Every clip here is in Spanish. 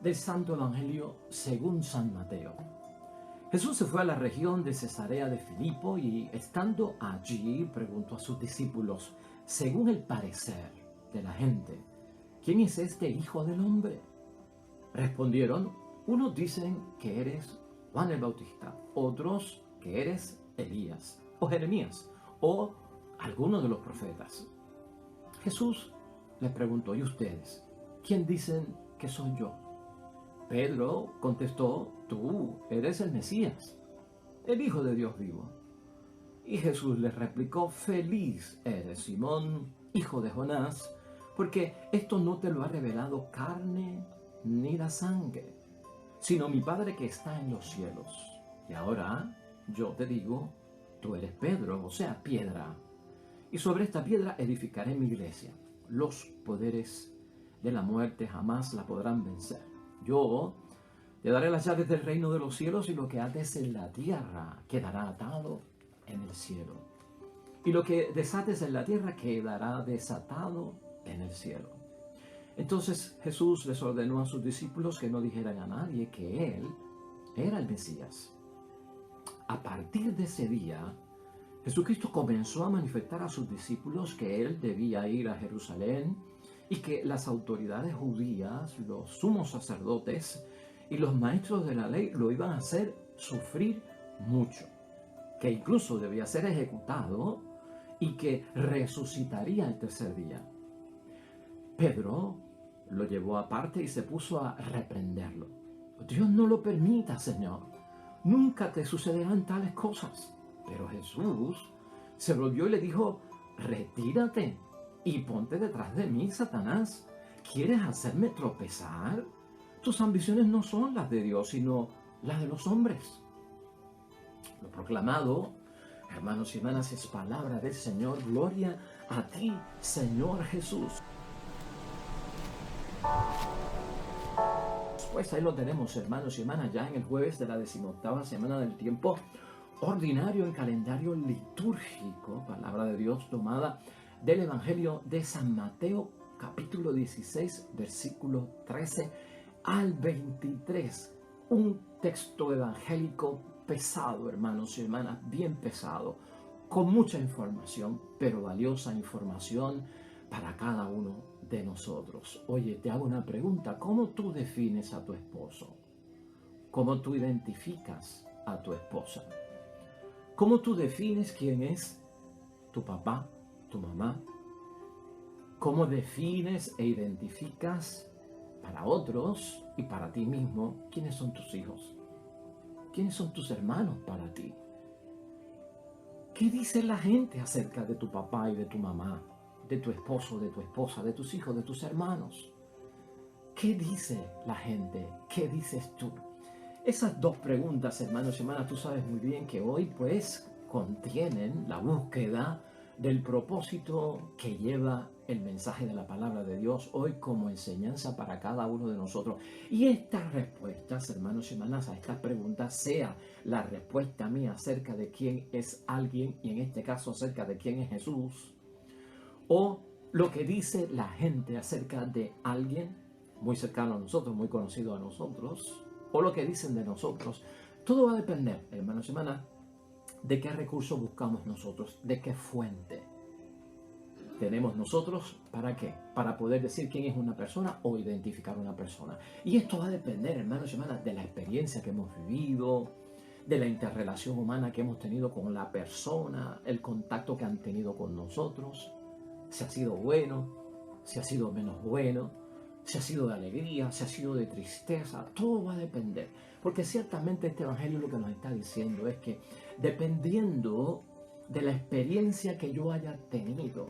Del Santo Evangelio según San Mateo. Jesús se fue a la región de Cesarea de Filipo y estando allí preguntó a sus discípulos, según el parecer de la gente, ¿quién es este Hijo del Hombre? Respondieron, unos dicen que eres Juan el Bautista, otros que eres Elías o Jeremías o alguno de los profetas. Jesús les preguntó, ¿y ustedes? ¿Quién dicen que soy yo? Pedro contestó, tú eres el Mesías, el Hijo de Dios vivo. Y Jesús les replicó, feliz eres, Simón, hijo de Jonás, porque esto no te lo ha revelado carne ni la sangre, sino mi Padre que está en los cielos. Y ahora yo te digo, tú eres Pedro, o sea, piedra, y sobre esta piedra edificaré mi iglesia. Los poderes de la muerte jamás la podrán vencer. Yo te daré las llaves del reino de los cielos y lo que ates en la tierra quedará atado en el cielo. Y lo que desates en la tierra quedará desatado en el cielo. Entonces Jesús les ordenó a sus discípulos que no dijeran a nadie que Él era el Mesías. A partir de ese día, Jesucristo comenzó a manifestar a sus discípulos que Él debía ir a Jerusalén y que las autoridades judías, los sumos sacerdotes y los maestros de la ley lo iban a hacer sufrir mucho, que incluso debía ser ejecutado y que resucitaría el tercer día. Pedro lo llevó aparte y se puso a reprenderlo. Dios no lo permita, Señor. Nunca te sucederán tales cosas. Pero Jesús se volvió y le dijo, retírate y ponte detrás de mí, Satanás. ¿Quieres hacerme tropezar? Tus ambiciones no son las de Dios, sino las de los hombres. Lo proclamado, hermanos y hermanas, es palabra del Señor. Gloria a ti, Señor Jesús. Pues ahí lo tenemos, hermanos y hermanas, ya en el jueves de la 18ª semana del tiempo ordinario en calendario litúrgico, palabra de Dios tomada del Evangelio de San Mateo, capítulo 16, versículo 13 al 23. Un texto evangélico pesado, hermanos y hermanas, bien pesado, con mucha información, pero valiosa información para cada uno de nosotros. Oye, te hago una pregunta, ¿cómo tú defines a tu esposo? ¿Cómo tú identificas a tu esposa? ¿Cómo tú defines quién es tu papá, tu mamá? ¿Cómo defines e identificas para otros y para ti mismo quiénes son tus hijos? ¿Quiénes son tus hermanos para ti? ¿Qué dice la gente acerca de tu papá y de tu mamá, de tu esposo, de tu esposa, de tus hijos, de tus hermanos? ¿Qué dice la gente? ¿Qué dices tú? Esas dos preguntas, hermanos y hermanas, tú sabes muy bien que hoy pues contienen la búsqueda del propósito que lleva el mensaje de la palabra de Dios hoy como enseñanza para cada uno de nosotros. Y estas respuestas, hermanos y hermanas, a estas preguntas, sea la respuesta mía acerca de quién es alguien, y en este caso acerca de quién es Jesús, o lo que dice la gente acerca de alguien muy cercano a nosotros, muy conocido a nosotros, o lo que dicen de nosotros, todo va a depender, hermanos y hermanas, de qué recursos buscamos nosotros, de qué fuente tenemos nosotros. ¿Para qué? Para poder decir quién es una persona o identificar una persona. Y esto va a depender, hermanos y hermanas, de la experiencia que hemos vivido, de la interrelación humana que hemos tenido con la persona, el contacto que han tenido con nosotros, si ha sido bueno, si ha sido menos bueno, si ha sido de alegría, si ha sido de tristeza, todo va a depender. Porque ciertamente este evangelio lo que nos está diciendo es que dependiendo de la experiencia que yo haya tenido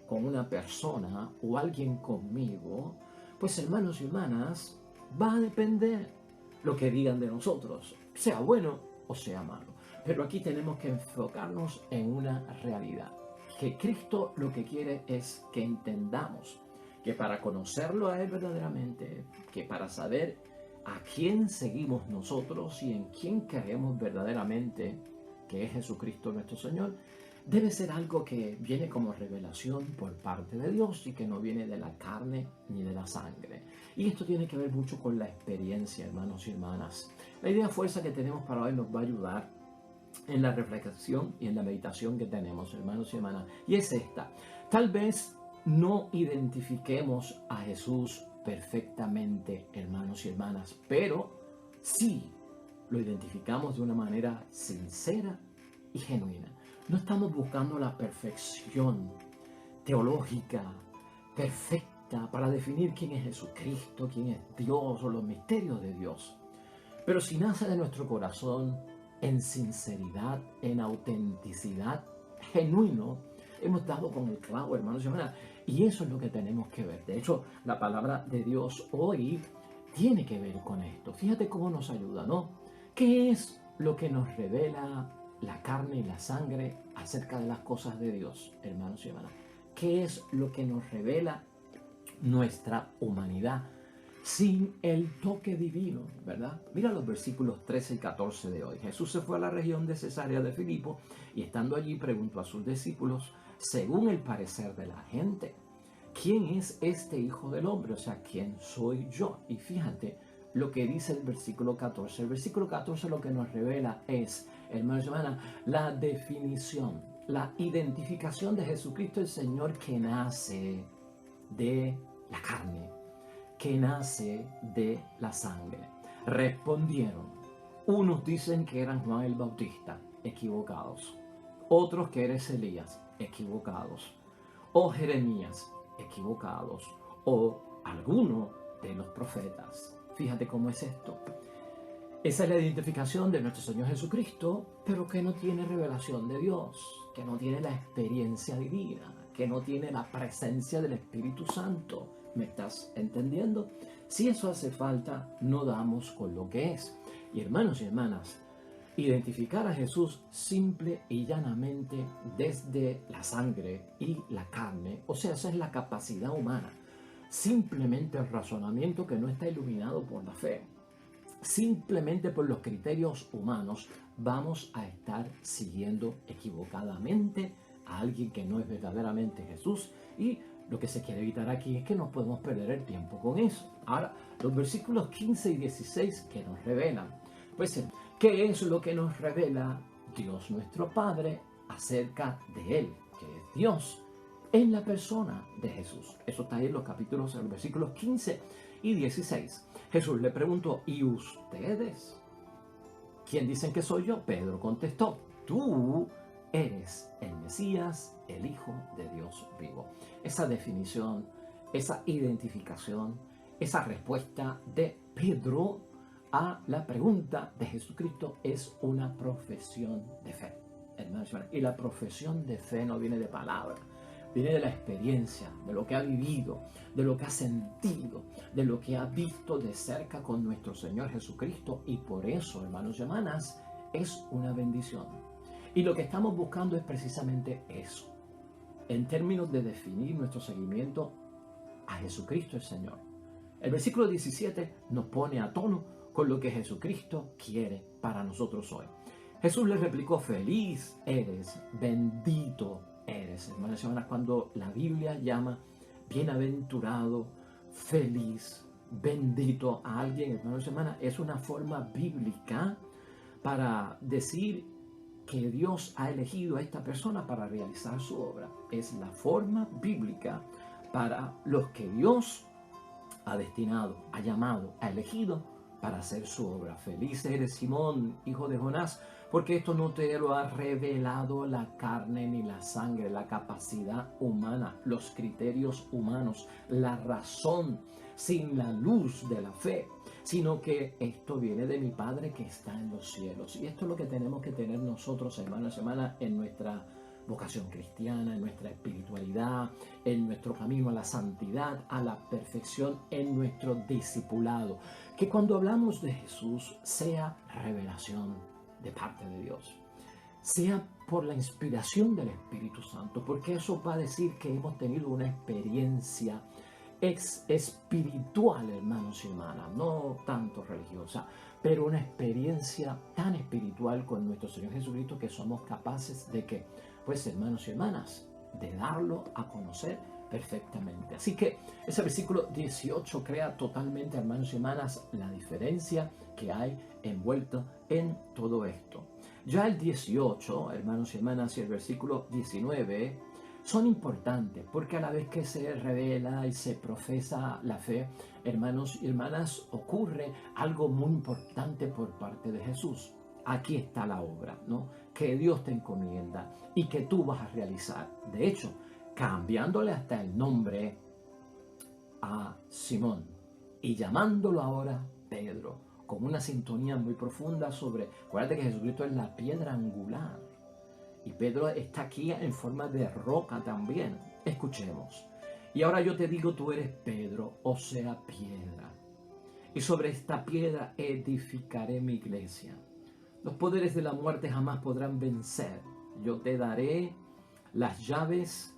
con una persona o alguien conmigo, pues hermanos y hermanas, va a depender lo que digan de nosotros, sea bueno o sea malo. Pero aquí tenemos que enfocarnos en una realidad, que Cristo lo que quiere es que entendamos que para conocerlo a Él verdaderamente, que para saber a quién seguimos nosotros y en quién creemos verdaderamente, que es Jesucristo nuestro Señor, debe ser algo que viene como revelación por parte de Dios y que no viene de la carne ni de la sangre. Y esto tiene que ver mucho con la experiencia, hermanos y hermanas. La idea fuerza que tenemos para hoy nos va a ayudar en la reflexión y en la meditación que tenemos, hermanos y hermanas. Y es esta: tal vez no identifiquemos a Jesús perfectamente, hermanos y hermanas, pero sí lo identificamos de una manera sincera y genuina. No estamos buscando la perfección teológica perfecta para definir quién es Jesucristo, quién es Dios o los misterios de Dios. Pero si nace de nuestro corazón en sinceridad, en autenticidad, genuino, hemos dado con el clavo, hermanos y hermanas. Y eso es lo que tenemos que ver. De hecho, la palabra de Dios hoy tiene que ver con esto. Fíjate cómo nos ayuda, ¿no? ¿Qué es lo que nos revela la carne y la sangre acerca de las cosas de Dios, hermanos y hermanas? ¿Qué es lo que nos revela nuestra humanidad sin el toque divino, verdad? Mira los versículos 13 y 14 de hoy. Jesús se fue a la región de Cesarea de Filipo y estando allí preguntó a sus discípulos, según el parecer de la gente, ¿quién es este Hijo del Hombre? O sea, ¿quién soy yo? Y fíjate lo que dice el versículo 14. El versículo 14 lo que nos revela es, hermanos y hermanas, la definición, la identificación de Jesucristo el Señor que nace de la carne, que nace de la sangre. Respondieron, unos dicen que eran Juan el Bautista, equivocados. Otros que eres Elías, equivocados. O Jeremías, equivocados. O alguno de los profetas. Fíjate cómo es esto. Esa es la identificación de nuestro Señor Jesucristo, pero que no tiene revelación de Dios, que no tiene la experiencia divina, que no tiene la presencia del Espíritu Santo. ¿Me estás entendiendo? Si eso hace falta, no damos con lo que es. Y hermanos y hermanas, identificar a Jesús simple y llanamente desde la sangre y la carne, o sea, esa es la capacidad humana, simplemente el razonamiento que no está iluminado por la fe, simplemente por los criterios humanos, vamos a estar siguiendo equivocadamente a alguien que no es verdaderamente Jesús. Y lo que se quiere evitar aquí es que no podemos perder el tiempo con eso. Ahora, los versículos 15 y 16 que nos revelan, pues, ¿qué es lo que nos revela Dios nuestro Padre acerca de Él, que es Dios, en la persona de Jesús? Eso está ahí en los capítulos, en los versículos 15 y 16. Jesús le preguntó, ¿y ustedes? ¿Quién dicen que soy yo? Pedro contestó, tú eres el Mesías, el Hijo de Dios vivo. Esa definición, esa identificación, esa respuesta de Pedro a la pregunta de Jesucristo es una profesión de fe. Y la profesión de fe no viene de palabra, viene de la experiencia, de lo que ha vivido, de lo que ha sentido, de lo que ha visto de cerca con nuestro Señor Jesucristo. Y por eso, hermanos y hermanas, es una bendición. Y lo que estamos buscando es precisamente eso, en términos de definir nuestro seguimiento a Jesucristo el Señor. El versículo 17 nos pone a tono con lo que Jesucristo quiere para nosotros hoy. Jesús le replicó, feliz eres, bendito eres. Hermanos y hermanas, cuando la Biblia llama bienaventurado, feliz, bendito a alguien, hermanos y hermanas, es una forma bíblica para decir que Dios ha elegido a esta persona para realizar su obra. Es la forma bíblica para los que Dios ha destinado, ha llamado, ha elegido para hacer su obra. Feliz eres, Simón, hijo de Jonás, porque esto no te lo ha revelado la carne ni la sangre, la capacidad humana, los criterios humanos, la razón sin la luz de la fe, sino que esto viene de mi Padre que está en los cielos. Y esto es lo que tenemos que tener nosotros, hermanos y hermanas, en nuestra vocación cristiana, en nuestra espiritualidad, en nuestro camino a la santidad, a la perfección, en nuestro discipulado. Que cuando hablamos de Jesús sea revelación de parte de Dios, sea por la inspiración del Espíritu Santo, porque eso va a decir que hemos tenido una experiencia espiritual, hermanos y hermanas, no tanto religiosa, pero una experiencia tan espiritual con nuestro Señor Jesucristo que somos capaces de que, pues hermanos y hermanas, de darlo a conocer perfectamente. Así que ese versículo 18 crea totalmente, hermanos y hermanas, la diferencia que hay envuelto en todo esto. Ya el 18, hermanos y hermanas, y el versículo 19 son importantes porque a la vez que se revela y se profesa la fe, hermanos y hermanas, ocurre algo muy importante por parte de Jesús. Aquí está la obra, ¿no? Que Dios te encomienda y que tú vas a realizar. De hecho, cambiándole hasta el nombre a Simón y llamándolo ahora Pedro, con una sintonía muy profunda sobre, acuérdate que Jesucristo es la piedra angular y Pedro está aquí en forma de roca también. Escuchemos. Y ahora yo te digo, tú eres Pedro, o sea, piedra. Y sobre esta piedra edificaré mi iglesia. Los poderes de la muerte jamás podrán vencer. Yo te daré las llaves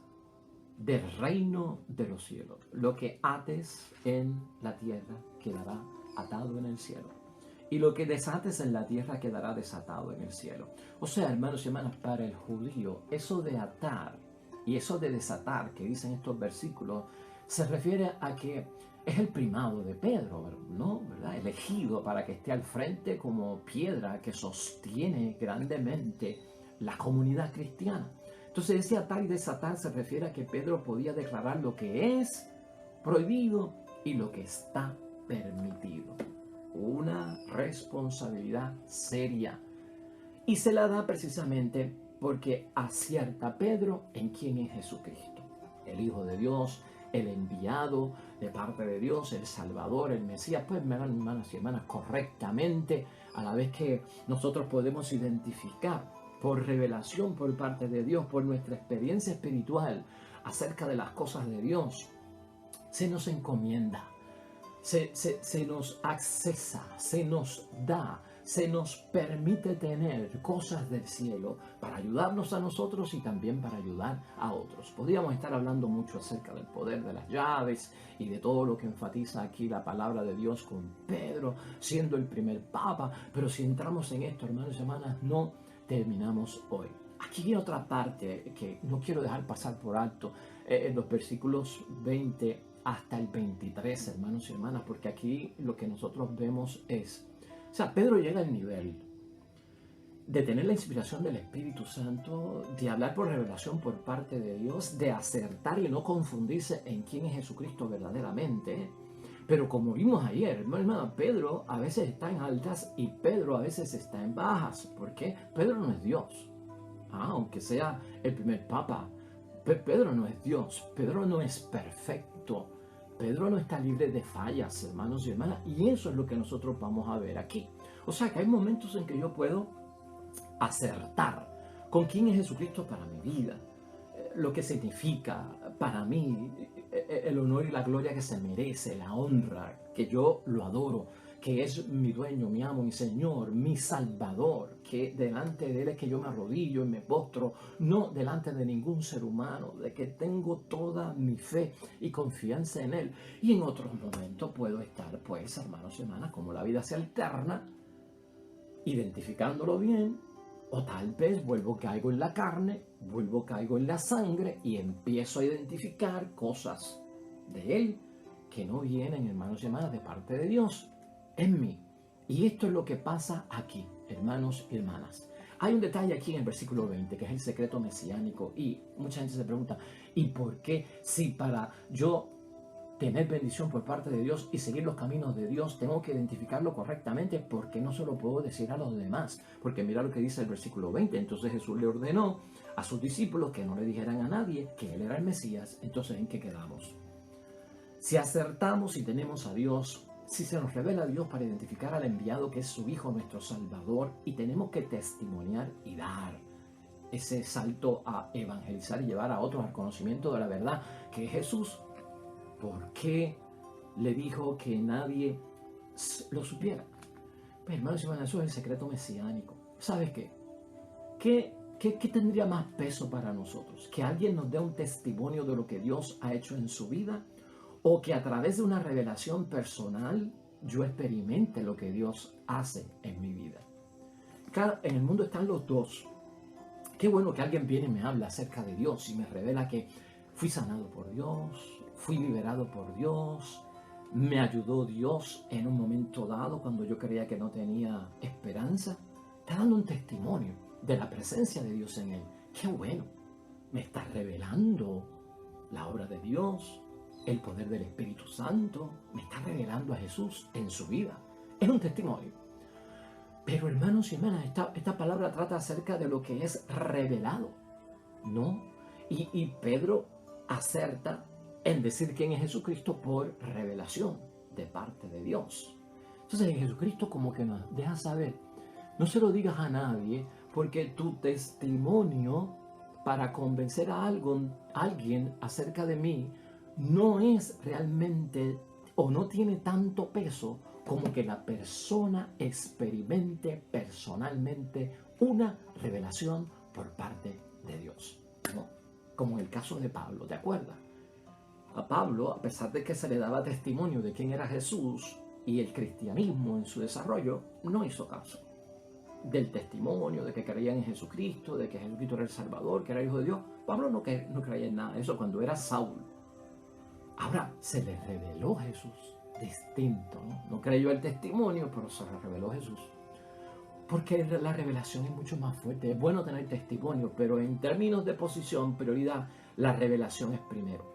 del reino de los cielos. Lo que ates en la tierra quedará atado en el cielo. Y lo que desates en la tierra quedará desatado en el cielo. O sea, hermanos y hermanas, para el judío, eso de atar y eso de desatar que dicen estos versículos, se refiere a que es el primado de Pedro, ¿no? ¿Verdad? Elegido para que esté al frente como piedra que sostiene grandemente la comunidad cristiana. Entonces ese atar y desatar se refiere a que Pedro podía declarar lo que es prohibido y lo que está permitido. Una responsabilidad seria. Y se la da precisamente porque acierta Pedro en quién es Jesucristo, el Hijo de Dios, el enviado de parte de Dios, el Salvador, el Mesías. Pues, hermanos y hermanas, correctamente, a la vez que nosotros podemos identificar por revelación por parte de Dios, por nuestra experiencia espiritual acerca de las cosas de Dios, se nos encomienda, se nos accesa, se nos da, se nos permite tener cosas del cielo para ayudarnos a nosotros y también para ayudar a otros. Podríamos estar hablando mucho acerca del poder de las llaves y de todo lo que enfatiza aquí la palabra de Dios con Pedro siendo el primer papa, pero si entramos en esto, hermanos y hermanas, no terminamos hoy. Aquí hay otra parte que no quiero dejar pasar por alto, en los versículos 20 hasta el 23, hermanos y hermanas, porque aquí lo que nosotros vemos es, o sea, Pedro llega al nivel de tener la inspiración del Espíritu Santo, de hablar por revelación por parte de Dios, de acertar y no confundirse en quién es Jesucristo verdaderamente. Pero como vimos ayer, hermano, Pedro a veces está en altas y Pedro a veces está en bajas. ¿Por qué? Pedro no es Dios. Aunque sea el primer papa, Pedro no es Dios. Pedro no es perfecto. Pedro no está libre de fallas, hermanos y hermanas. Y eso es lo que nosotros vamos a ver aquí. O sea que hay momentos en que yo puedo acertar con quién es Jesucristo para mi vida, lo que significa para mí, el honor y la gloria que se merece, la honra, que yo lo adoro, que es mi dueño, mi amo, mi Señor, mi Salvador, que delante de Él es que yo me arrodillo y me postro, no delante de ningún ser humano, de que tengo toda mi fe y confianza en Él. Y en otros momentos puedo estar, pues, hermanos y hermanas, como la vida se alterna, identificándolo bien, o tal vez caigo en la carne, caigo en la sangre y empiezo a identificar cosas de Él que no vienen, hermanos y hermanas, de parte de Dios en mí. Y esto es lo que pasa aquí, hermanos y hermanas. Hay un detalle aquí en el versículo 20, que es el secreto mesiánico. Y mucha gente se pregunta, ¿y por qué si para yo tener bendición por parte de Dios y seguir los caminos de Dios, tengo que identificarlo correctamente? Porque no se lo puedo decir a los demás? Porque mira lo que dice el versículo 20. Entonces Jesús le ordenó a sus discípulos que no le dijeran a nadie que Él era el Mesías. Entonces, ¿en qué quedamos? Si acertamos y tenemos a Dios, si se nos revela a Dios para identificar al enviado que es su Hijo, nuestro Salvador, y tenemos que testimoniar y dar ese salto a evangelizar y llevar a otros al conocimiento de la verdad que es Jesús, ¿por qué le dijo que nadie lo supiera? Pues, hermanos y hermanas, eso es el secreto mesiánico. ¿Sabes qué? ¿Qué tendría más peso para nosotros? ¿Que alguien nos dé un testimonio de lo que Dios ha hecho en su vida? ¿O que a través de una revelación personal yo experimente lo que Dios hace en mi vida. Claro, en el mundo están los dos. Qué bueno que alguien viene y me habla acerca de Dios y me revela que fui sanado por Dios, fui liberado por Dios, me ayudó Dios en un momento dado cuando yo creía que no tenía esperanza. Está dando un testimonio de la presencia de Dios en él. Qué bueno, me está revelando la obra de Dios, el poder del Espíritu Santo, me está revelando a Jesús en su vida. Es un testimonio. Pero hermanos y hermanas, esta palabra trata acerca de lo que es revelado, ¿no? Y Pedro acerta en decir quién es Jesucristo por revelación de parte de Dios. Entonces en Jesucristo como que nos deja saber, no se lo digas a nadie, porque tu testimonio para convencer a alguien acerca de mí no es realmente o no tiene tanto peso como que la persona experimente personalmente una revelación por parte de Dios, ¿no? Como en el caso de Pablo, ¿te acuerdas? A Pablo, a pesar de que se le daba testimonio de quién era Jesús y el cristianismo en su desarrollo, no hizo caso del testimonio de que creía en Jesucristo, de que Jesucristo era el Salvador, que era Hijo de Dios. Pablo no creía en nada de eso cuando era Saulo. Ahora se le reveló Jesús distinto, ¿no? No creyó el testimonio, pero se le reveló Jesús. Porque la revelación es mucho más fuerte. Es bueno tener testimonio, pero en términos de posición, prioridad, la revelación es primero.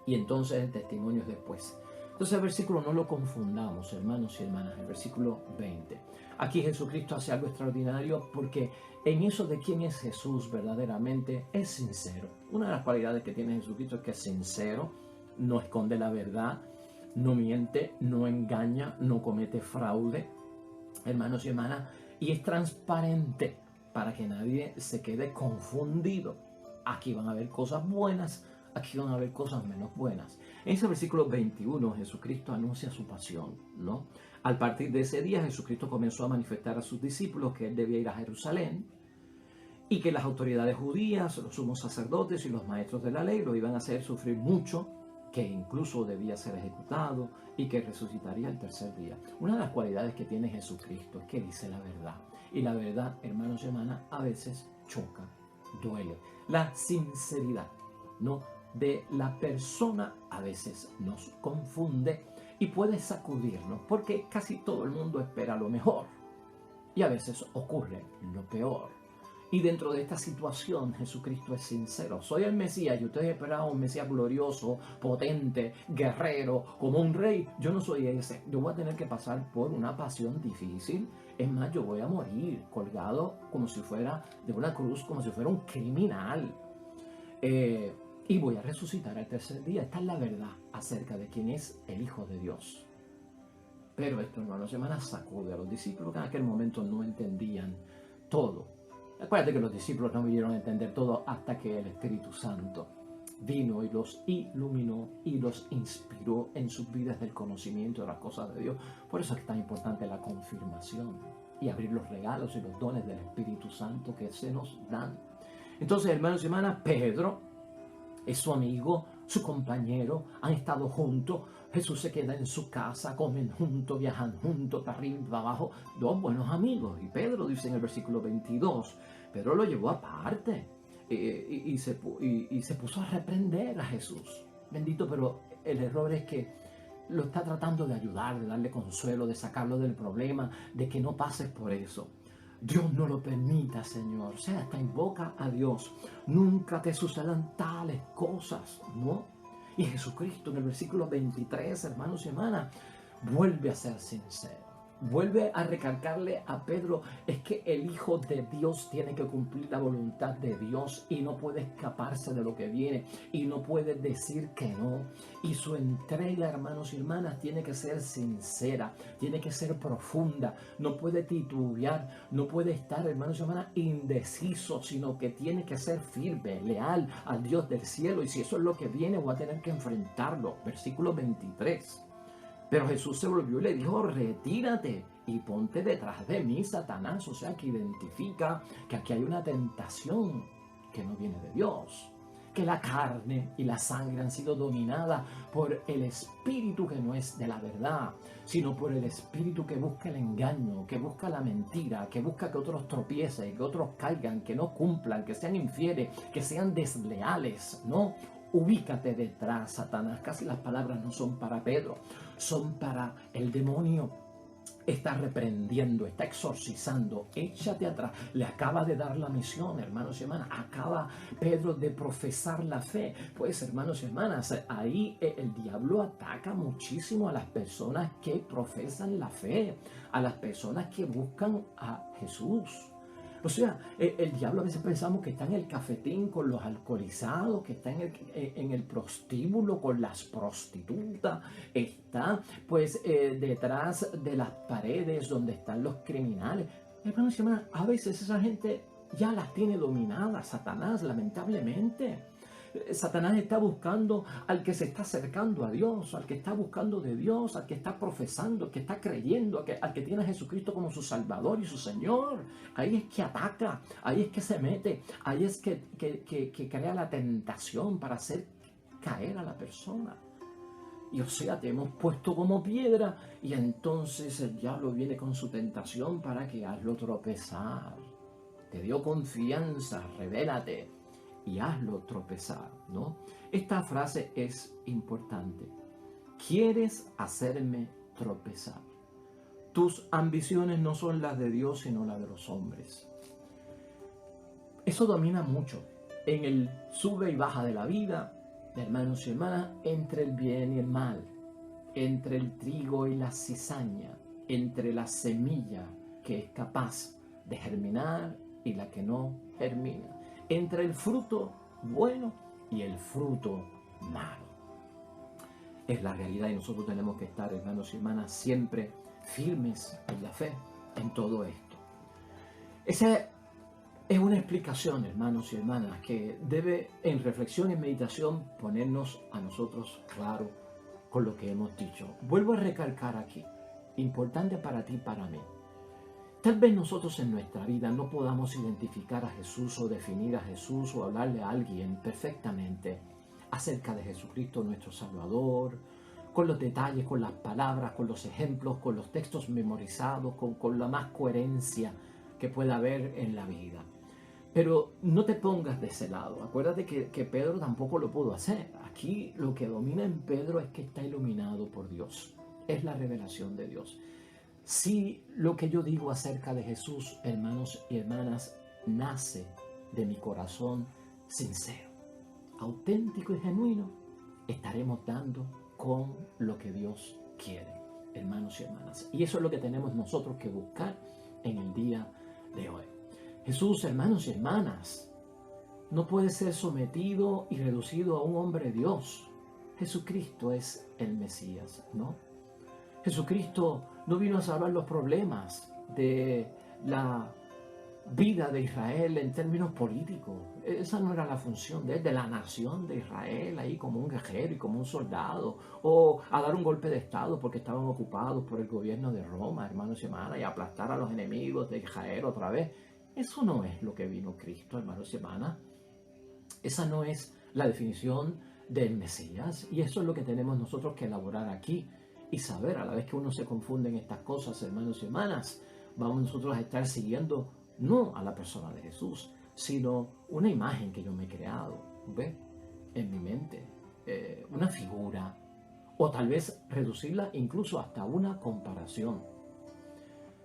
Y entonces el testimonio es después. Entonces el versículo no lo confundamos, hermanos y hermanas, el versículo 20. Aquí Jesucristo hace algo extraordinario porque en eso de quién es Jesús verdaderamente es sincero. Una de las cualidades que tiene Jesucristo es que es sincero, no esconde la verdad, no miente, no engaña, no comete fraude, hermanos y hermanas, y es transparente para que nadie se quede confundido. Aquí van a haber cosas buenas, aquí van a haber cosas menos buenas. En ese versículo 21 Jesucristo anuncia su pasión, ¿no? Al partir de ese día Jesucristo comenzó a manifestar a sus discípulos que él debía ir a Jerusalén y que las autoridades judías, los sumos sacerdotes y los maestros de la ley lo iban a hacer sufrir mucho, que incluso debía ser ejecutado y que resucitaría el tercer día. Una de las cualidades que tiene Jesucristo es que dice la verdad. Y la verdad, hermanos y hermanas, a veces choca, duele. La sinceridad, ¿no?, de la persona a veces nos confunde y puede sacudirnos, porque casi todo el mundo espera lo mejor y a veces ocurre lo peor. Y dentro de esta situación Jesucristo es sincero. Soy el Mesías y ustedes esperaban un Mesías glorioso, potente, guerrero, como un rey. Yo no soy ese. Yo voy a tener que pasar por una pasión difícil. Es más, yo voy a morir colgado como si fuera de una cruz, como si fuera un criminal. Y voy a resucitar al tercer día. Esta es la verdad acerca de quién es el Hijo de Dios. Pero esto, hermanos y hermanas, sacude a los discípulos que en aquel momento no entendían todo. Acuérdate que los discípulos no vinieron a entender todo hasta que el Espíritu Santo vino y los iluminó y los inspiró en sus vidas del conocimiento de las cosas de Dios. Por eso es tan importante la confirmación y abrir los regalos y los dones del Espíritu Santo que se nos dan. Entonces, hermanos y hermanas, Pedro es su amigo, su compañero, han estado juntos. Jesús se queda en su casa, comen juntos, viajan juntos, para arriba y para abajo, dos buenos amigos. Y Pedro dice en el versículo 22, Pedro lo llevó aparte y se puso a reprender a Jesús. Bendito, pero el error es que lo está tratando de ayudar, de darle consuelo, de sacarlo del problema, de que no pases por eso. Dios no lo permita, Señor. O sea, hasta invoca a Dios. Nunca te sucedan tales cosas, ¿no? Y Jesucristo en el versículo 23, hermanos y hermanas, vuelve a ser sincero. Vuelve a recalcarle a Pedro, es que el Hijo de Dios tiene que cumplir la voluntad de Dios y no puede escaparse de lo que viene y no puede decir que no. Y su entrega, hermanos y hermanas, tiene que ser sincera, tiene que ser profunda, no puede titubear, no puede estar, hermanos y hermanas, indeciso, sino que tiene que ser firme, leal al Dios del cielo. Y si eso es lo que viene, voy a tener que enfrentarlo. Versículo 23. Pero Jesús se volvió y le dijo, retírate y ponte detrás de mí, Satanás. O sea, que identifica que aquí hay una tentación que no viene de Dios. que la carne y la sangre han sido dominadas por el espíritu que no es de la verdad, sino por el espíritu que busca el engaño, que busca la mentira, que busca que otros tropiecen, que otros caigan, que no cumplan, que sean infieles, que sean desleales, ¿no? Ubícate detrás, Satanás. Casi las palabras no son para Pedro, son para el demonio. Está reprendiendo, está exorcizando. Échate atrás. Le acaba de dar la misión, hermanos y hermanas. Acaba Pedro de profesar la fe. Pues, hermanos y hermanas, ahí el diablo ataca muchísimo a las personas que profesan la fe, a las personas que buscan a Jesús. O sea, el diablo a veces pensamos que está en el cafetín con los alcoholizados, que está en el prostíbulo con las prostitutas, está pues detrás de las paredes donde están los criminales. Hermanos y hermanas, a veces esa gente ya las tiene dominadas, Satanás, lamentablemente. Satanás está buscando al que se está acercando a Dios, al que está buscando de Dios, al que está profesando, al que está creyendo, al que tiene a Jesucristo como su Salvador y su Señor. Ahí es que ataca, ahí es que se mete, ahí es que crea la tentación para hacer caer a la persona. Y o sea, te hemos puesto como piedra y entonces el diablo viene con su tentación para que hazlo tropezar. Te dio confianza, revélate y hazlo tropezar, ¿no? Esta frase es importante. ¿Quieres hacerme tropezar? Tus ambiciones no son las de Dios, sino las de los hombres. Eso domina mucho en el sube y baja de la vida, hermanos y hermanas, entre el bien y el mal, entre el trigo y la cizaña, entre la semilla que es capaz de germinar y la que no germina, entre el fruto bueno y el fruto malo. Es la realidad y nosotros tenemos que estar, hermanos y hermanas, siempre firmes en la fe en todo esto. Esa es una explicación, hermanos y hermanas, que debe en reflexión y meditación ponernos a nosotros claro con lo que hemos dicho. Vuelvo a recalcar aquí, importante para ti y para mí. Tal vez nosotros en nuestra vida no podamos identificar a Jesús o definir a Jesús o hablarle a alguien perfectamente acerca de Jesucristo nuestro Salvador, con los detalles, con las palabras, con los ejemplos, con los textos memorizados, con la más coherencia que pueda haber en la vida. Pero no te pongas de ese lado. Acuérdate que Pedro tampoco lo pudo hacer. Aquí lo que domina en Pedro es que está iluminado por Dios. Es la revelación de Dios. Si lo que yo digo acerca de Jesús, hermanos y hermanas, nace de mi corazón sincero, auténtico y genuino, estaremos dando con lo que Dios quiere, hermanos y hermanas. Y eso es lo que tenemos nosotros que buscar en el día de hoy. Jesús, hermanos y hermanas, no puede ser sometido y reducido a un hombre Dios. Jesucristo es el Mesías, ¿no? Jesucristo no vino a salvar los problemas de la vida de Israel en términos políticos. Esa no era la función de la nación de Israel, ahí como un guerrero y como un soldado, o a dar un golpe de estado porque estaban ocupados por el gobierno de Roma, hermanos y hermanas, y aplastar a los enemigos de Israel otra vez. Eso no es lo que vino Cristo, hermanos y hermanas. Esa no es la definición del Mesías, y eso es lo que tenemos nosotros que elaborar aquí y saber. A la vez que uno se confunde en estas cosas, hermanos y hermanas, vamos nosotros a estar siguiendo no a la persona de Jesús, sino una imagen que yo me he creado, ¿ve? En mi mente, una figura, o tal vez reducirla incluso hasta una comparación.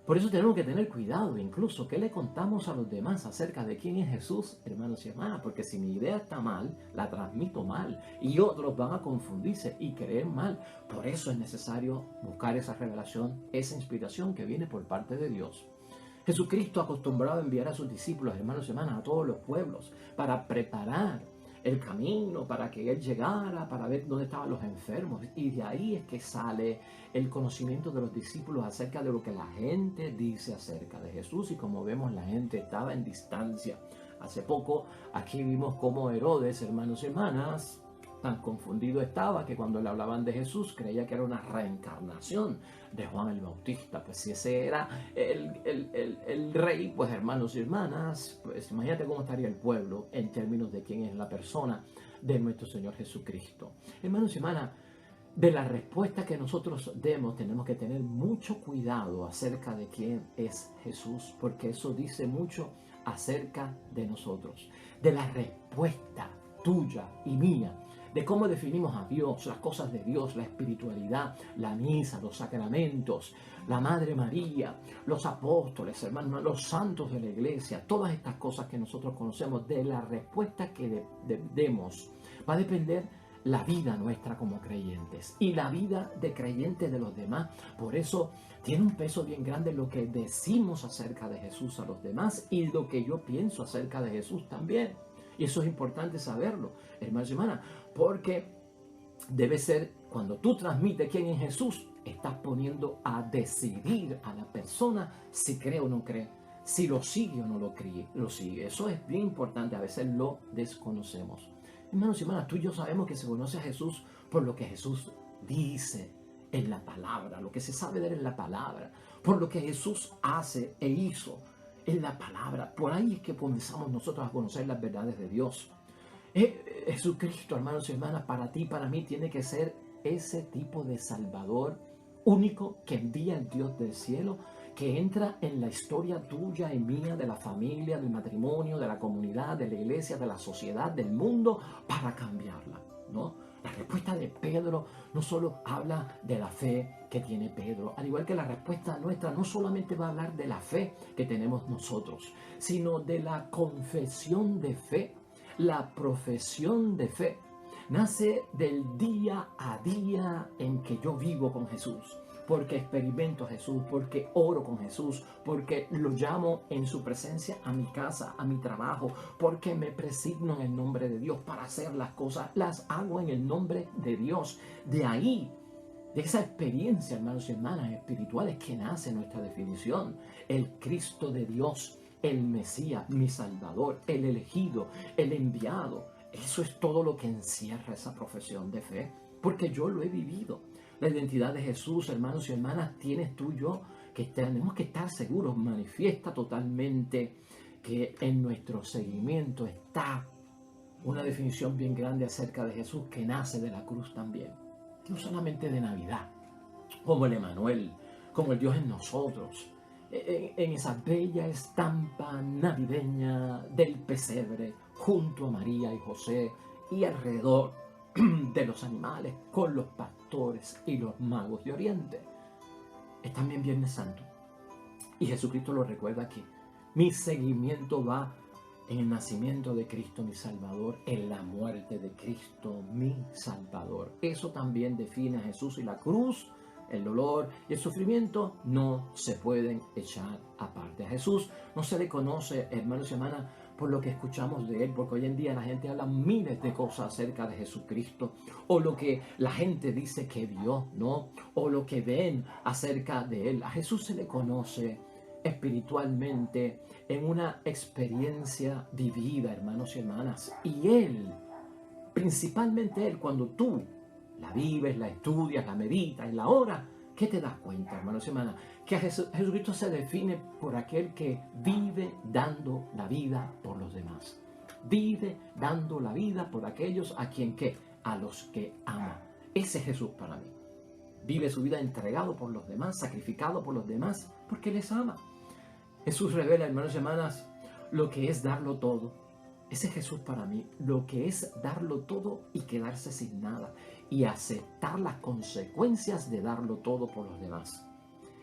Por eso tenemos que tener cuidado, incluso, ¿qué le contamos a los demás acerca de quién es Jesús, hermanos y hermanas? Porque si mi idea está mal, la transmito mal, y otros van a confundirse y creer mal. Por eso es necesario buscar esa revelación, esa inspiración que viene por parte de Dios. Jesucristo acostumbrado a enviar a sus discípulos, hermanos y hermanas, a todos los pueblos, para preparar el camino, para que Él llegara, para ver dónde estaban los enfermos. Y de ahí es que sale el conocimiento de los discípulos acerca de lo que la gente dice acerca de Jesús. Y como vemos, la gente estaba en distancia. Hace poco aquí vimos cómo Herodes, hermanos y hermanas, Tan confundido estaba que cuando le hablaban de Jesús creía que era una reencarnación de Juan el Bautista. Pues si ese era el rey, pues hermanos y hermanas, pues imagínate cómo estaría el pueblo en términos de quién es la persona de nuestro Señor Jesucristo. Hermanos y hermanas, de la respuesta que nosotros demos tenemos que tener mucho cuidado acerca de quién es Jesús, porque eso dice mucho acerca de nosotros. De la respuesta tuya y mía, de cómo definimos a Dios, las cosas de Dios, la espiritualidad, la misa, los sacramentos, la Madre María, los apóstoles, hermanos, los santos de la iglesia, todas estas cosas que nosotros conocemos, de la respuesta que demos, va a depender la vida nuestra como creyentes y la vida de creyentes de los demás. Por eso tiene un peso bien grande lo que decimos acerca de Jesús a los demás y lo que yo pienso acerca de Jesús también. Y eso es importante saberlo, hermanos y hermanas, porque debe ser, cuando tú transmites quién es Jesús, estás poniendo a decidir a la persona si cree o no cree, si lo sigue o no lo sigue. Eso es bien importante, a veces lo desconocemos. Hermanos y hermanas, tú y yo sabemos que se conoce a Jesús por lo que Jesús dice en la palabra, lo que se sabe de él en la palabra, por lo que Jesús hace e hizo en la palabra. Por ahí es que comenzamos nosotros a conocer las verdades de Dios. Jesucristo, hermanos y hermanas, para ti y para mí tiene que ser ese tipo de Salvador único que envía el Dios del cielo, que entra en la historia tuya y mía, de la familia, del matrimonio, de la comunidad, de la iglesia, de la sociedad, del mundo, para cambiarla, ¿no? La respuesta de Pedro no solo habla de la fe que tiene Pedro, al igual que la respuesta nuestra no solamente va a hablar de la fe que tenemos nosotros, sino de la confesión de fe, la profesión de fe. Nace del día a día en que yo vivo con Jesús, porque experimento a Jesús, porque oro con Jesús, porque lo llamo en su presencia a mi casa, a mi trabajo, porque me presigno en el nombre de Dios para hacer las cosas, las hago en el nombre de Dios. De ahí, de esa experiencia, hermanos y hermanas, espirituales, que nace nuestra definición: el Cristo de Dios, el Mesías, mi Salvador, el elegido, el enviado. Eso es todo lo que encierra esa profesión de fe, porque yo lo he vivido. La identidad de Jesús, hermanos y hermanas, tienes tú y yo, que tenemos que estar seguros, manifiesta totalmente que en nuestro seguimiento está una definición bien grande acerca de Jesús, que nace de la cruz también. No solamente de Navidad, como el Emanuel, como el Dios en nosotros, en esa bella estampa navideña del pesebre, junto a María y José y alrededor de los animales, con los pastores y los magos de Oriente. Es también Viernes Santo. Y Jesucristo lo recuerda aquí. Mi seguimiento va en el nacimiento de Cristo, mi Salvador, en la muerte de Cristo, mi Salvador. Eso también define a Jesús, y la cruz, el dolor y el sufrimiento no se pueden echar aparte. A Jesús no se le conoce, hermanos y hermanas, por lo que escuchamos de él, porque hoy en día la gente habla miles de cosas acerca de Jesucristo, o lo que la gente dice que vio, ¿no? O lo que ven acerca de él. A Jesús se le conoce espiritualmente en una experiencia vivida, hermanos y hermanas. Y él, principalmente él, cuando tú la vives, la estudias, la meditas y la oras, ¿qué te das cuenta, hermanos y hermanas? Que Jesucristo se define por aquel que vive dando la vida por los demás. Vive dando la vida por aquellos a quien ¿qué? A los que ama. Ese es Jesús para mí. Vive su vida entregado por los demás, sacrificado por los demás, porque les ama. Jesús revela, hermanos y hermanas, lo que es darlo todo. Ese es Jesús para mí, lo que es darlo todo y quedarse sin nada, y aceptar las consecuencias de darlo todo por los demás.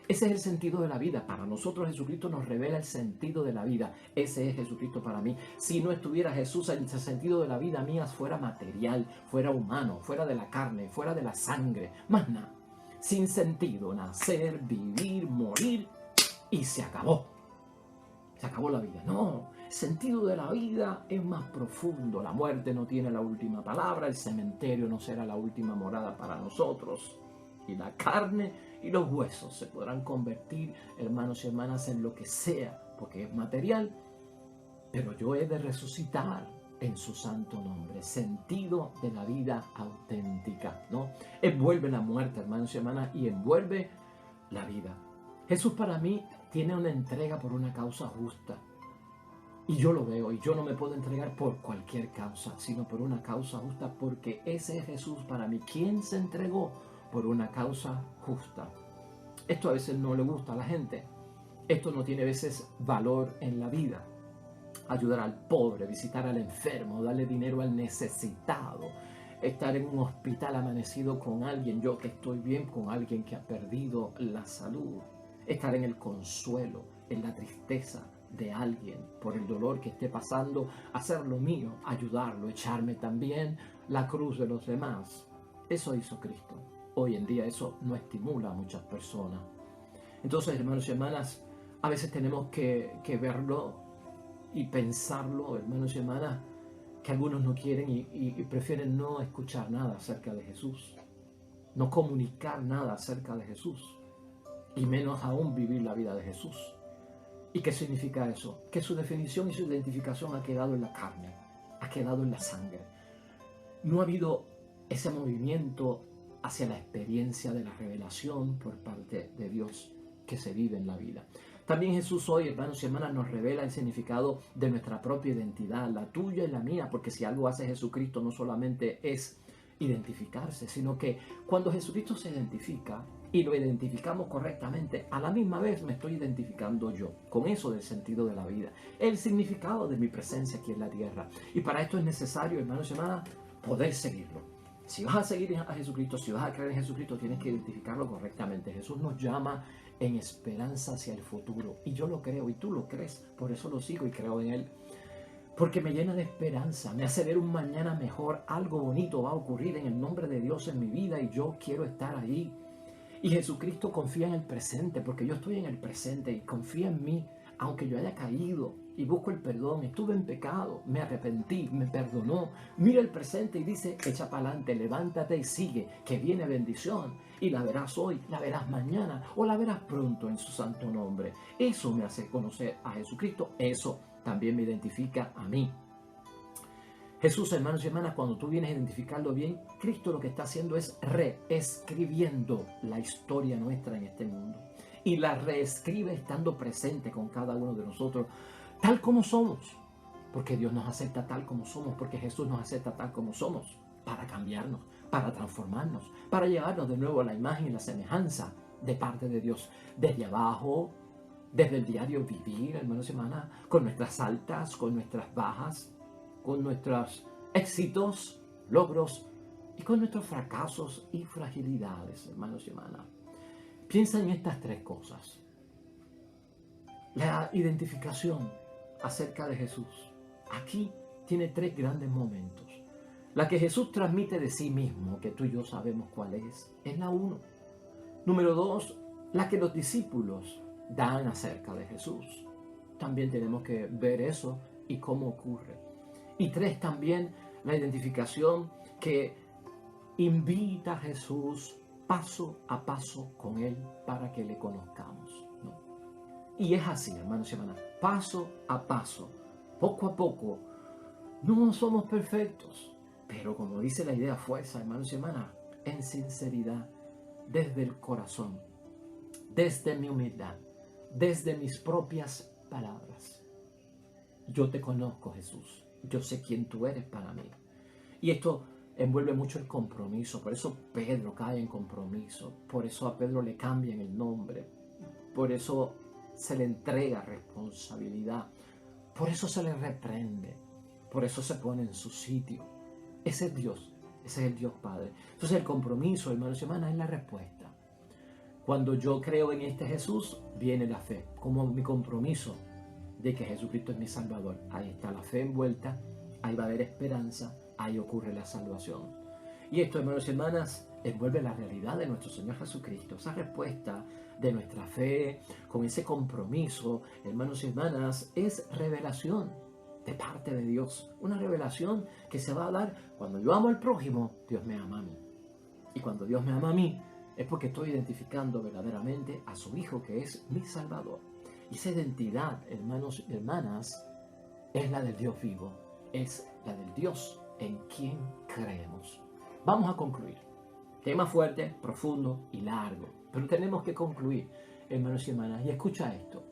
Ese es el sentido de la vida. Para nosotros Jesucristo nos revela el sentido de la vida. Ese es Jesucristo para mí. Si no estuviera Jesús, el sentido de la vida mía fuera material, fuera humano, fuera de la carne, fuera de la sangre, más nada. Sin sentido, nacer, vivir, morir, y se acabó. Se acabó la vida. No, el sentido de la vida es más profundo. La muerte no tiene la última palabra, el cementerio no será la última morada para nosotros. Y la carne y los huesos se podrán convertir, hermanos y hermanas, en lo que sea, porque es material. Pero yo he de resucitar en su santo nombre. Sentido de la vida auténtica, ¿no? Envuelve la muerte, hermanos y hermanas, y envuelve la vida. Jesús para mí tiene una entrega por una causa justa. Y yo lo veo, y yo no me puedo entregar por cualquier causa, sino por una causa justa, porque ese es Jesús para mí, quien se entregó por una causa justa. Esto a veces no le gusta a la gente. Esto no tiene a veces valor en la vida. Ayudar al pobre, visitar al enfermo, darle dinero al necesitado, estar en un hospital amanecido con alguien, yo que estoy bien, con alguien que ha perdido la salud, estar en el consuelo, en la tristeza de alguien por el dolor que esté pasando, hacer lo mío, ayudarlo, echarme también la cruz de los demás. Eso hizo Cristo. Hoy en día eso no estimula a muchas personas. Entonces, hermanos y hermanas, a veces tenemos que verlo y pensarlo, hermanos y hermanas, que algunos no quieren y prefieren no escuchar nada acerca de Jesús, no comunicar nada acerca de Jesús, y menos aún vivir la vida de Jesús. ¿Y qué significa eso? Que su definición y su identificación ha quedado en la carne, ha quedado en la sangre. No ha habido ese movimiento hacia la experiencia de la revelación por parte de Dios que se vive en la vida. También Jesús hoy, hermanos y hermanas, nos revela el significado de nuestra propia identidad, la tuya y la mía, porque si algo hace Jesucristo no solamente es identificarse, sino que cuando Jesucristo se identifica y lo identificamos correctamente, a la misma vez me estoy identificando yo con eso del sentido de la vida, el significado de mi presencia aquí en la tierra. Y para esto es necesario, hermanos y hermanas, poder seguirlo. Si vas a seguir a Jesucristo, si vas a creer en Jesucristo, tienes que identificarlo correctamente. Jesús nos llama en esperanza hacia el futuro. Y yo lo creo, y tú lo crees. Por eso lo sigo y creo en Él. Porque me llena de esperanza, me hace ver un mañana mejor. Algo bonito va a ocurrir en el nombre de Dios en mi vida y yo quiero estar allí. Y Jesucristo confía en el presente, porque yo estoy en el presente y confía en mí, aunque yo haya caído y busco el perdón, estuve en pecado, me arrepentí, me perdonó. Mira el presente y dice, echa para adelante, levántate y sigue, que viene bendición. Y la verás hoy, la verás mañana o la verás pronto en su santo nombre. Eso me hace conocer a Jesucristo, eso también me identifica a mí. Jesús, hermanos y hermanas, cuando tú vienes a identificarlo bien, Cristo lo que está haciendo es reescribiendo la historia nuestra en este mundo. Y la reescribe estando presente con cada uno de nosotros, tal como somos. Porque Dios nos acepta tal como somos, porque Jesús nos acepta tal como somos, para cambiarnos, para transformarnos, para llevarnos de nuevo a la imagen y la semejanza de parte de Dios. Desde abajo, desde el diario vivir, hermanos y hermanas, con nuestras altas, con nuestras bajas, con nuestros éxitos, logros y con nuestros fracasos y fragilidades, hermanos y hermanas. Piensa en estas tres cosas. La identificación acerca de Jesús. Aquí tiene tres grandes momentos. La que Jesús transmite de sí mismo, que tú y yo sabemos cuál es la uno. Número dos, la que los discípulos dan acerca de Jesús. También tenemos que ver eso y cómo ocurre. Y tres, también la identificación que invita a Jesús paso a paso con Él para que le conozcamos, ¿no? Y es así, hermanos y hermanas, paso a paso, poco a poco. No somos perfectos, pero como dice la idea fuerza, hermanos y hermanas, en sinceridad, desde el corazón, desde mi humildad, desde mis propias palabras. Yo te conozco, Jesús. Yo sé quién tú eres para mí. Y esto envuelve mucho el compromiso. Por eso Pedro cae en compromiso. Por eso a Pedro le cambian el nombre. Por eso se le entrega responsabilidad. Por eso se le reprende. Por eso se pone en su sitio. Ese es Dios. Ese es el Dios Padre. Entonces el compromiso, hermanos y hermanas, es la respuesta. Cuando yo creo en este Jesús, viene la fe. Como mi compromiso de que Jesucristo es mi Salvador. Ahí está la fe envuelta, ahí va a haber esperanza, ahí ocurre la salvación. Y esto, hermanos y hermanas, envuelve la realidad de nuestro Señor Jesucristo. Esa respuesta de nuestra fe, con ese compromiso, hermanos y hermanas, es revelación de parte de Dios. Una revelación que se va a dar cuando yo amo al prójimo, Dios me ama a mí. Y cuando Dios me ama a mí, es porque estoy identificando verdaderamente a su Hijo, que es mi Salvador. Y esa identidad, hermanos y hermanas, es la del Dios vivo, es la del Dios en quien creemos. Vamos a concluir. Tema fuerte, profundo y largo, pero tenemos que concluir, hermanos y hermanas, y escucha esto.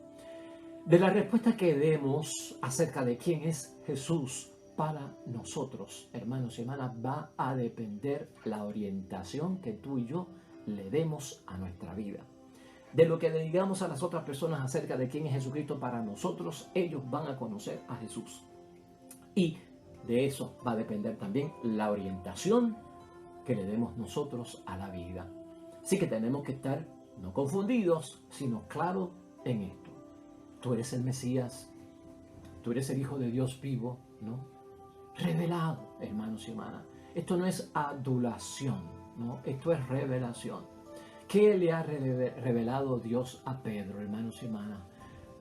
De la respuesta que demos acerca de quién es Jesús para nosotros, hermanos y hermanas, va a depender la orientación que tú y yo le demos a nuestra vida. De lo que le digamos a las otras personas acerca de quién es Jesucristo para nosotros, ellos van a conocer a Jesús. Y de eso va a depender también la orientación que le demos nosotros a la vida. Así que tenemos que estar no confundidos, sino claros en esto. Tú eres el Mesías, tú eres el Hijo de Dios vivo, ¿no? Revelado, hermanos y hermanas. Esto no es adulación, ¿no? Esto es revelación. ¿Qué le ha revelado Dios a Pedro, hermanos y hermanas?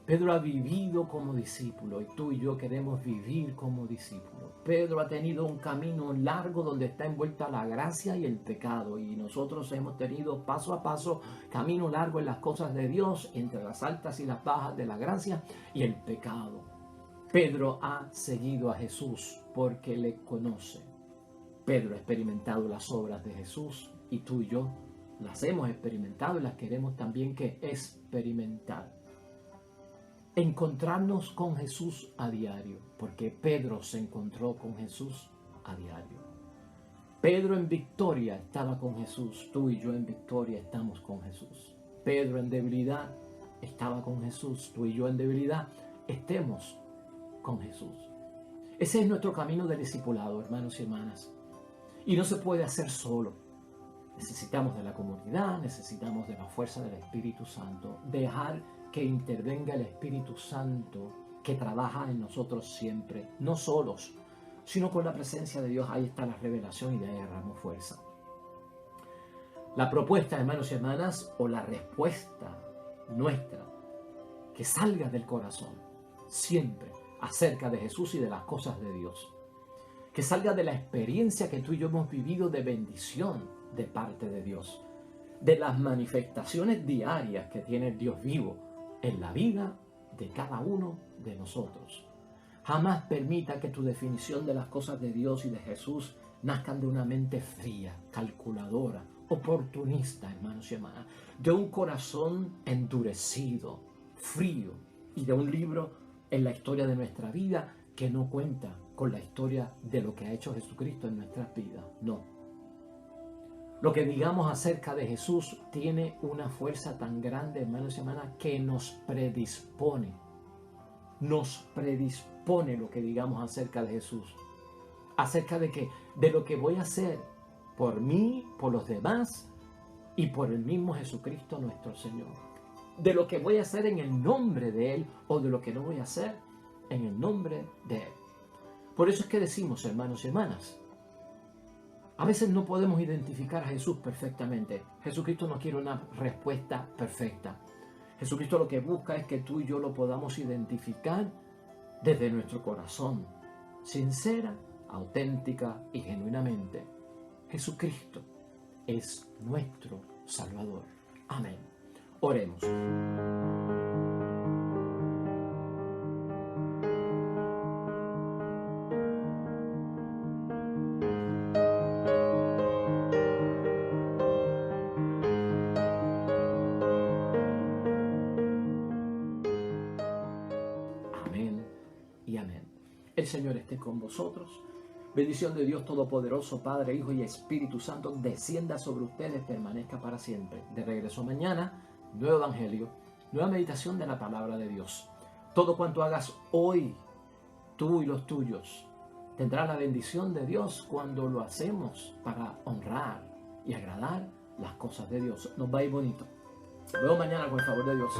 Pedro ha vivido como discípulo y tú y yo queremos vivir como discípulos. Pedro ha tenido un camino largo donde está envuelta la gracia y el pecado, y nosotros hemos tenido paso a paso camino largo en las cosas de Dios, entre las altas y las bajas de la gracia y el pecado. Pedro ha seguido a Jesús porque le conoce. Pedro ha experimentado las obras de Jesús y tú y yo las hemos experimentado y las queremos también que experimentar. Encontrarnos con Jesús a diario, porque Pedro se encontró con Jesús a diario. Pedro en victoria estaba con Jesús, tú y yo en victoria estamos con Jesús. Pedro en debilidad estaba con Jesús, tú y yo en debilidad estemos con Jesús. Ese es nuestro camino de discipulado, hermanos y hermanas. Y no se puede hacer solo. Necesitamos de la comunidad, necesitamos de la fuerza del Espíritu Santo, dejar que intervenga el Espíritu Santo que trabaja en nosotros siempre, no solos, sino con la presencia de Dios. Ahí está la revelación y de ahí agarramos fuerza. La propuesta, hermanos y hermanas, o la respuesta nuestra, que salga del corazón, siempre acerca de Jesús y de las cosas de Dios. Que salga de la experiencia que tú y yo hemos vivido de bendición de parte de Dios, de las manifestaciones diarias que tiene el Dios vivo en la vida de cada uno de nosotros. Jamás permita que tu definición de las cosas de Dios y de Jesús nazcan de una mente fría, calculadora, oportunista, hermanos y hermanas, de un corazón endurecido, frío, y de un libro en la historia de nuestra vida que no cuenta con la historia de lo que ha hecho Jesucristo en nuestras vidas. No. Lo que digamos acerca de Jesús tiene una fuerza tan grande, hermanos y hermanas, que nos predispone. Nos predispone lo que digamos acerca de Jesús. Acerca de que, de lo que voy a hacer por mí, por los demás y por el mismo Jesucristo nuestro Señor. De lo que voy a hacer en el nombre de Él o de lo que no voy a hacer en el nombre de Él. Por eso es que decimos, hermanos y hermanas, a veces no podemos identificar a Jesús perfectamente. Jesucristo no quiere una respuesta perfecta. Jesucristo lo que busca es que tú y yo lo podamos identificar desde nuestro corazón, sincera, auténtica y genuinamente. Jesucristo es nuestro Salvador. Amén. Oremos. Amén y amén. El Señor esté con vosotros. Bendición de Dios Todopoderoso, Padre, Hijo y Espíritu Santo, descienda sobre ustedes, permanezca para siempre. De regreso mañana, nuevo evangelio, nueva meditación de la palabra de Dios. Todo cuanto hagas hoy, tú y los tuyos, tendrá la bendición de Dios cuando lo hacemos para honrar y agradar las cosas de Dios. Nos va a ir bonito. Nos vemos mañana con el favor de Dios.